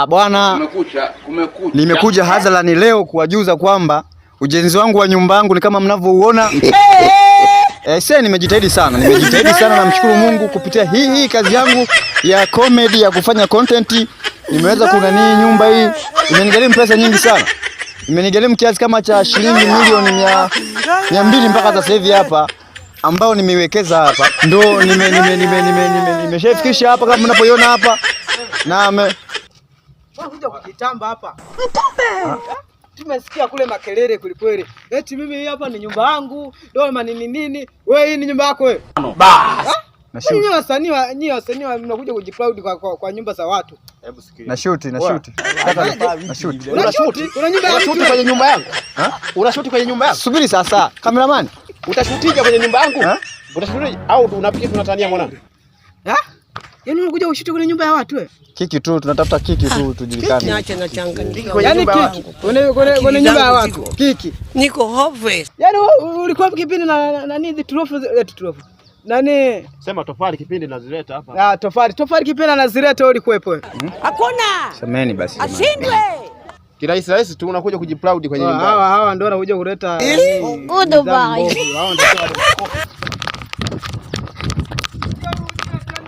Bwana, nimekuja hadharani leo kuwajuza kwamba ujenzi wangu wa nyumba yangu ni kama mnavyouona. Nimejitahidi sana, namshukuru Mungu kupitia hii kazi yangu ya comedy ya kufanya content. Nimeweza kunani nyumba hii imenigharimu pesa nyingi sana. Imenigharimu kiasi kama cha shilingi milioni 200 mpaka sasa hivi hapa ambao nimeiwekeza hapa. Ndio nimeshafikisha hapa kama mnapoiona hapa. Na kuja kujitamba hapa. Mpombe. Tumesikia kule makelele kweli. Eti mimi hapa ni nyumba yangu, doma nini. Wewe hii ni nyumba yako wewe? Bas. Nyinyi wasanii mnakuja kujiproud kwa nyumba za watu. Hebu sikia. Na shoot. Una nyumba kwenye nyumba yangu? Una shoot kwenye nyumba yangu? Subiri sasa. Cameraman, utashutija kwenye nyumba yangu? Utashuti au unapiga tunatania mwanangu? Yaani unakuja kushuti kwenye nyumba ya watu wewe? Kiki tu, tunatafuta kiki tu tujulikane. Niache na changanyika. Yaani kiki kwenye nyumba ya watu. Kiki. Niko hopeless. Yaani ulikuwa kipindi na nani trofu. Nani? Sema tofali kipindi nazileta hapa. Tofali kipindi nazileta wewe ulikuwepo wewe. Hakuna. Semeni basi. Ashindwe. Kirahisi tu unakuja kujiproud kwenye nyumba. Hawa ndio wanakuja kuleta Goodbye.